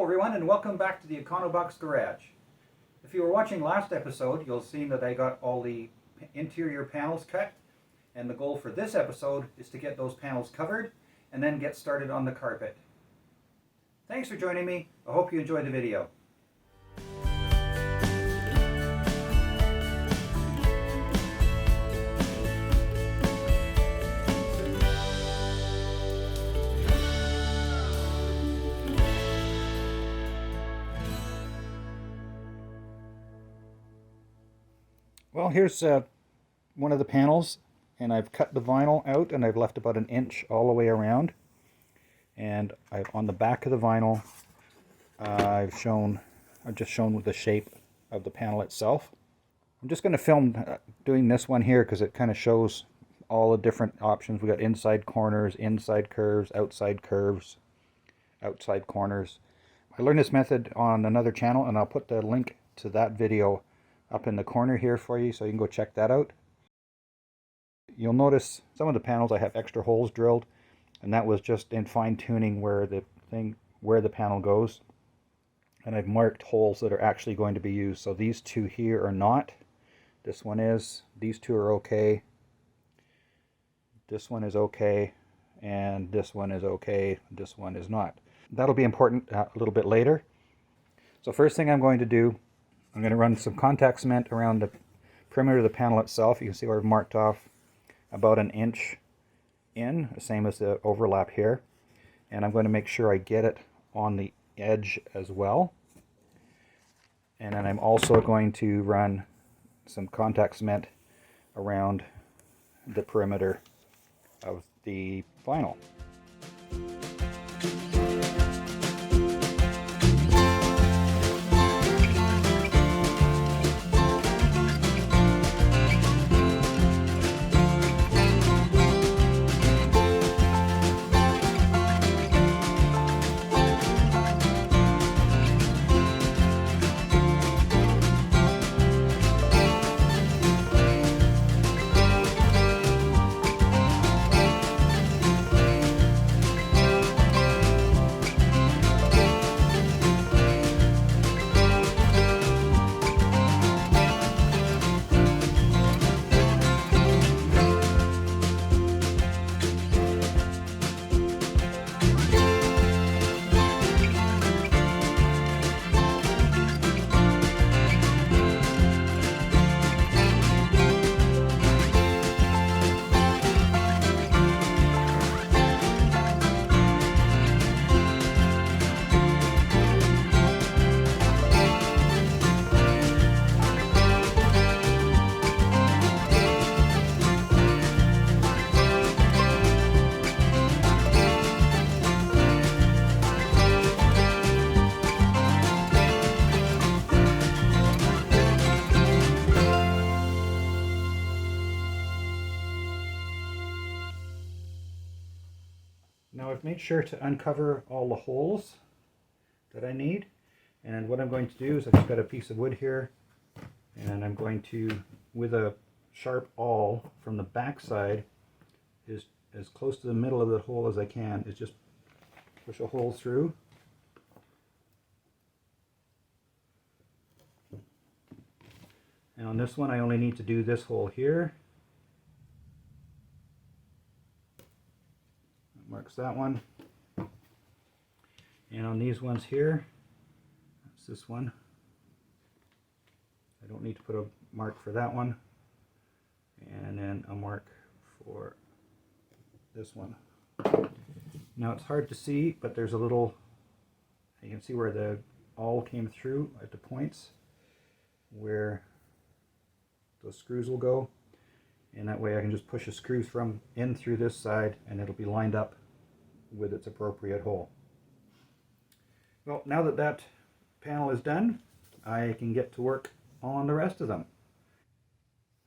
Hello everyone and welcome back to the Econobox garage. If you were watching last episode, you'll see that I got all the interior panels cut, and the goal for this episode is to get those panels covered and then get started on the carpet. Thanks for joining me. I hope you enjoyed the video. Well, here's one of the panels, and I've cut the vinyl out and I've left about 1 inch all the way around. And on the back of the vinyl, I've just shown with the shape of the panel itself. I'm just going to film doing this one here because it kind of shows all the different options. We got inside corners, inside curves, outside corners. I learned this method on another channel, and I'll put the link to that video up in the corner here for you, so you can go check that out. You'll notice some of the panels I have extra holes drilled, and that was just in fine-tuning where the panel goes. And I've marked holes that are actually going to be used. So these two here are not. This one is. These two are okay. This one is okay, and this one is okay. This one is not. That'll be important a little bit later. So first thing I'm going to do, I'm going to run some contact cement around the perimeter of the panel itself. You can see where I've marked off about 1 inch in, the same as the overlap here. And I'm going to make sure I get it on the edge as well. And then I'm also going to run some contact cement around the perimeter of the vinyl. Now I've made sure to uncover all the holes that I need, and what I'm going to do is I've just got a piece of wood here, and I'm going to, with a sharp awl from the back side, is as close to the middle of the hole as I can, is just push a hole through. And on this one I only need to do this hole here. Marks that one. And on these ones here, that's this one. I don't need to put a mark for that one. And then a mark for this one. Now it's hard to see, but there's a little, you can see where the awl came through at the points where those screws will go. And that way I can just push a screw from in through this side, and it'll be lined up with its appropriate hole. Well, now that that panel is done, I can get to work on the rest of them.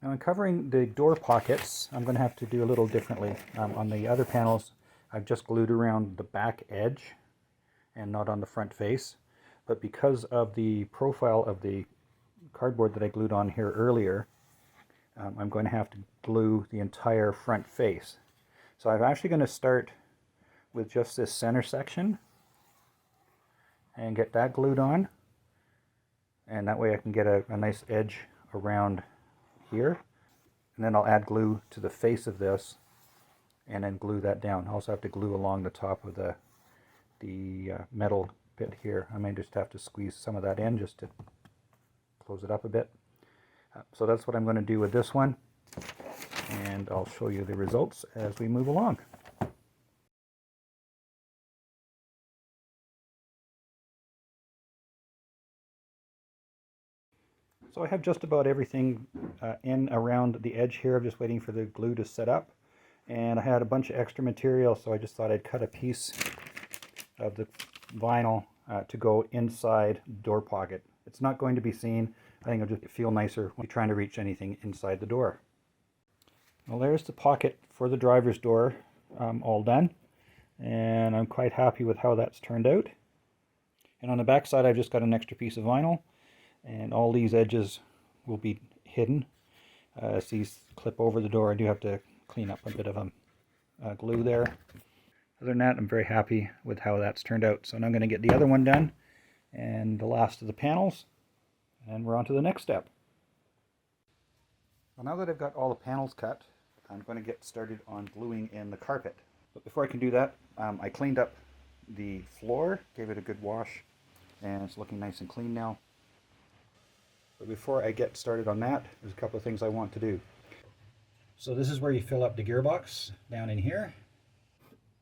Now in covering the door pockets, I'm going to have to do a little differently. On the other panels, I've just glued around the back edge and not on the front face. But because of the profile of the cardboard that I glued on here earlier, I'm going to have to glue the entire front face. So I'm actually going to start with just this center section, and get that glued on. And that way I can get a nice edge around here. And then I'll add glue to the face of this and then glue that down. I also have to glue along the top of the metal bit here. I may just have to squeeze some of that in just to close it up a bit. So that's what I'm going to do with this one, and I'll show you the results as we move along. So I have just about everything in around the edge here. I'm just waiting for the glue to set up, and I had a bunch of extra material, so I just thought I'd cut a piece of the vinyl to go inside the door pocket. It's not going to be seen. I think it'll just feel nicer when you're trying to reach anything inside the door. Well, there's the pocket for the driver's door all done, and I'm quite happy with how that's turned out. And on the back side, I've just got an extra piece of vinyl, and all these edges will be hidden. As these clip over the door, I do have to clean up a bit of glue there. Other than that, I'm very happy with how that's turned out. So now I'm going to get the other one done and the last of the panels, and we're on to the next step. Well, now that I've got all the panels cut, I'm going to get started on gluing in the carpet. But before I can do that, I cleaned up the floor, gave it a good wash, and it's looking nice and clean now. But before I get started on that, there's a couple of things I want to do. So this is where you fill up the gearbox, down in here.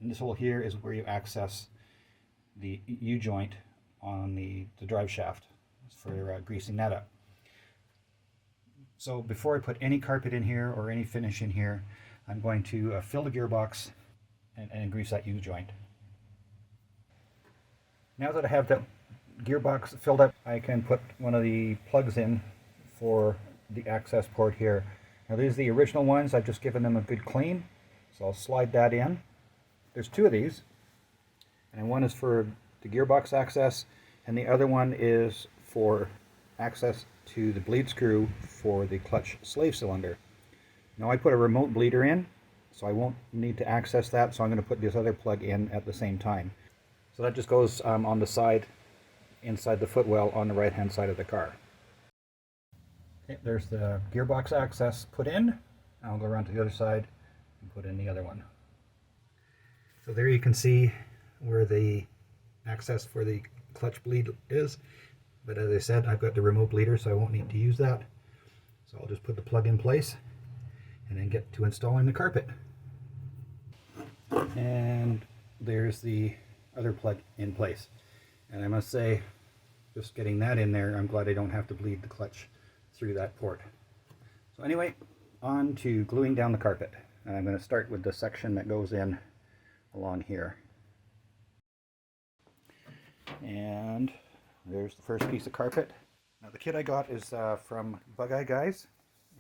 And this hole here is where you access the U-joint on the drive shaft for greasing that up. So before I put any carpet in here or any finish in here, I'm going to fill the gearbox and grease that U-joint. Now that I have that gearbox filled up, I can put one of the plugs in for the access port here. Now these are the original ones. I've just given them a good clean, so I'll slide that in. There's two of these, and one is for the gearbox access, and the other one is for access to the bleed screw for the clutch slave cylinder. Now I put a remote bleeder in, so I won't need to access that, so I'm going to put this other plug in at the same time. So that just goes on the side, inside the footwell on the right hand side of the car. Okay, there's the gearbox access put in. I'll go around to the other side and put in the other one. So there you can see where the access for the clutch bleed is. But as I said, I've got the remote bleeder, so I won't need to use that. So I'll just put the plug in place and then get to installing the carpet. And there's the other plug in place. And I must say, just getting that in there, I'm glad I don't have to bleed the clutch through that port. So anyway, on to gluing down the carpet. And I'm going to start with the section that goes in along here. And there's the first piece of carpet. Now the kit I got is from Bugeye Guys,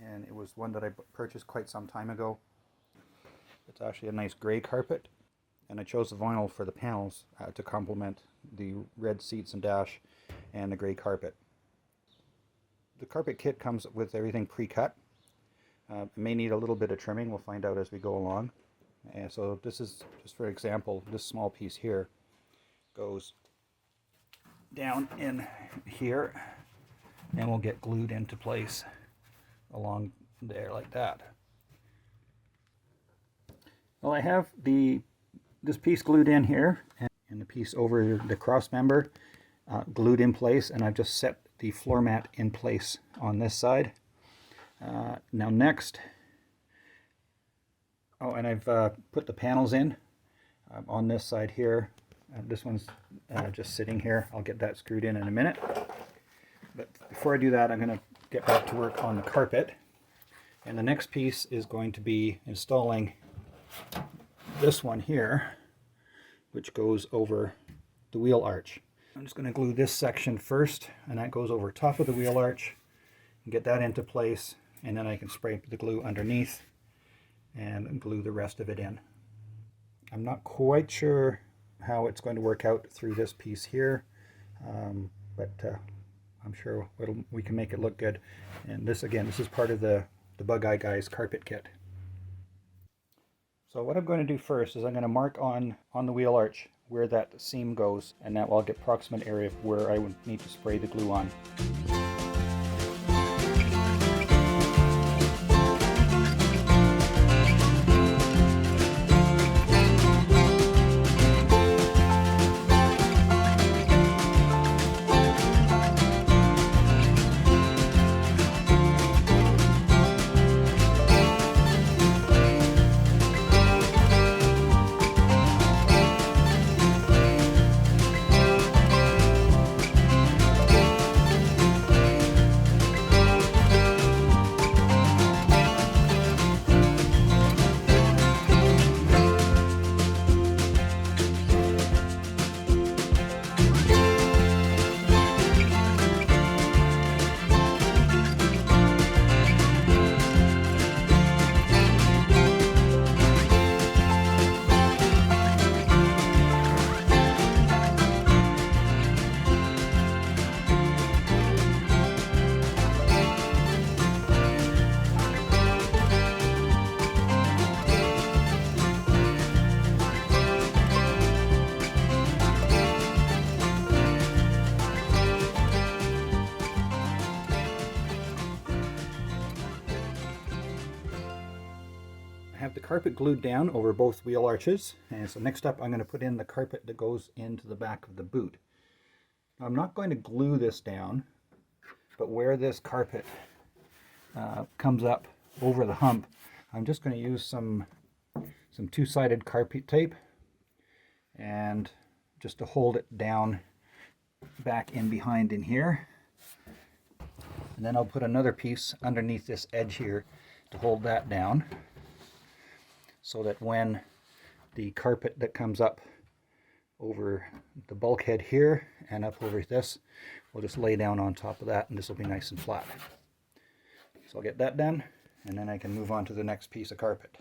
and it was one that I purchased quite some time ago. It's actually a nice gray carpet, and I chose the vinyl for the panels to complement the red seats and dash and the gray carpet. The carpet kit comes with everything pre-cut. It may need a little bit of trimming, we'll find out as we go along. And so this is, just for example, this small piece here goes down in here and will get glued into place along there like that. Well, I have this piece glued in here and the piece over the cross member glued in place, and I've just set the floor mat in place on this side. Now next, and I've put the panels in on this side here. This one's just sitting here. I'll get that screwed in a minute. But before I do that, I'm going to get back to work on the carpet. And the next piece is going to be installing this one here, which goes over the wheel arch. I'm just going to glue this section first, and that goes over top of the wheel arch, and get that into place, and then I can spray the glue underneath and glue the rest of it in. I'm not quite sure how it's going to work out through this piece here, but I'm sure we can make it look good. And this, again, this is part of the Bugeye Guys carpet kit. So what I'm going to do first is I'm going to mark on the wheel arch where that seam goes, and that will get approximate area of where I would need to spray the glue on. Have the carpet glued down over both wheel arches, and so next up I'm going to put in the carpet that goes into the back of the boot. Now, I'm not going to glue this down, but where this carpet comes up over the hump, I'm just going to use some two-sided carpet tape and just to hold it down back in behind in here, and then I'll put another piece underneath this edge here to hold that down, so that when the carpet that comes up over the bulkhead here and up over this will just lay down on top of that, and this will be nice and flat. So I'll get that done, and then I can move on to the next piece of carpet.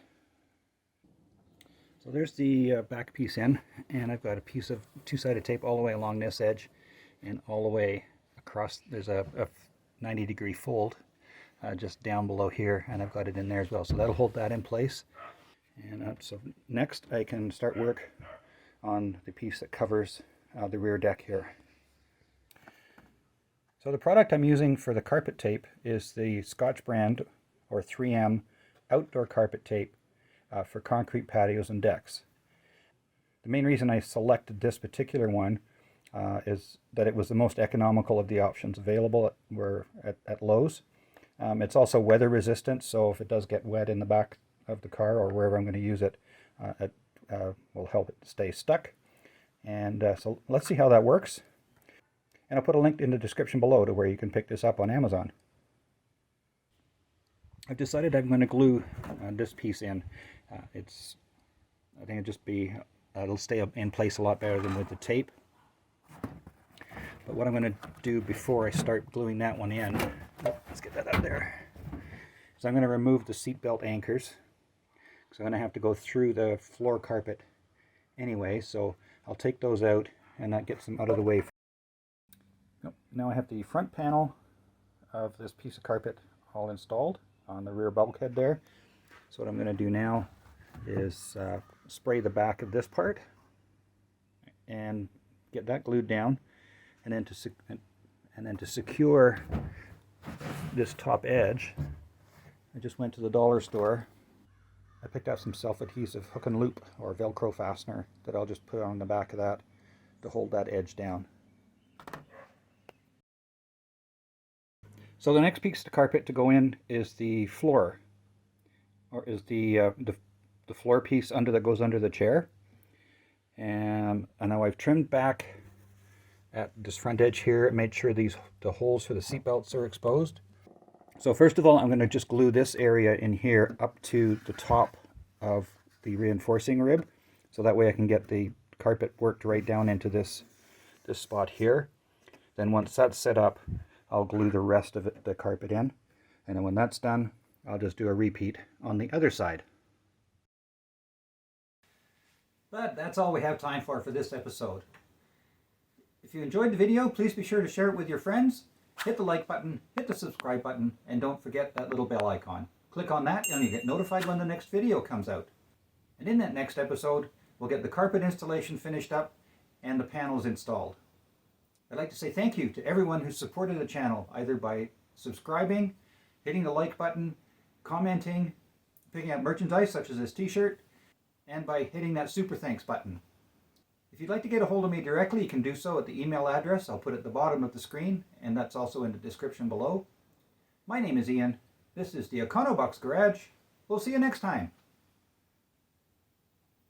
So there's the back piece in, and I've got a piece of two-sided tape all the way along this edge and all the way across. There's a 90-degree fold just down below here, and I've got it in there as well, so that'll hold that in place. And so next I can start work on the piece that covers the rear deck here. So the product I'm using for the carpet tape is the Scotch brand or 3M outdoor carpet tape for concrete patios and decks. The main reason I selected this particular one is that it was the most economical of the options available at Lowe's. It's also weather resistant, so if it does get wet in the back of the car or wherever I'm going to use it, it will help it stay stuck. And so let's see how that works. And I'll put a link in the description below to where you can pick this up on Amazon. I've decided I'm going to glue this piece in. I think it'll stay in place a lot better than with the tape. But what I'm going to do before I start gluing that one in, let's get that out there, is I'm going to remove the seatbelt anchors. So I'm going to have to go through the floor carpet anyway, so I'll take those out and that gets them out of the way. Now I have the front panel of this piece of carpet all installed on the rear bulkhead there. So what I'm going to do now is spray the back of this part and get that glued down, and then to secure this top edge, I just went to the dollar store. I picked up some self-adhesive hook and loop or Velcro fastener that I'll just put on the back of that to hold that edge down. So the next piece of carpet to go in is the floor, or is the floor piece that goes under the chair. And now I've trimmed back at this front edge here and made sure the holes for the seat belts are exposed. So first of all, I'm going to just glue this area in here up to the top of the reinforcing rib, so that way I can get the carpet worked right down into this spot here. Then once that's set up, I'll glue the rest of the carpet in, and then when that's done, I'll just do a repeat on the other side. But that's all we have time for this episode. If you enjoyed the video, please be sure to share it with your friends. Hit the like button, hit the subscribe button, and don't forget that little bell icon. Click on that and you get notified when the next video comes out. And in that next episode, we'll get the carpet installation finished up and the panels installed. I'd like to say thank you to everyone who supported the channel, either by subscribing, hitting the like button, commenting, picking up merchandise such as this t-shirt, and by hitting that super thanks button. If you'd like to get a hold of me directly, you can do so at the email address I'll put at the bottom of the screen, and that's also in the description below. My name is Ian. This is the Econobox Garage. We'll see you next time.